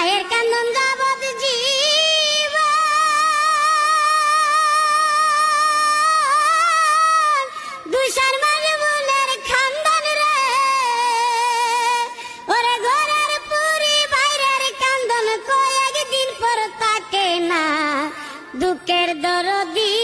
মায়ের কান্দন যাবত জীবন দুষার মাঝে মনের খান্দন রে ওরে ঘরের পুরি বাইরের কান্দন কয়েকদিন পর তাকে না দুঃখের দরদি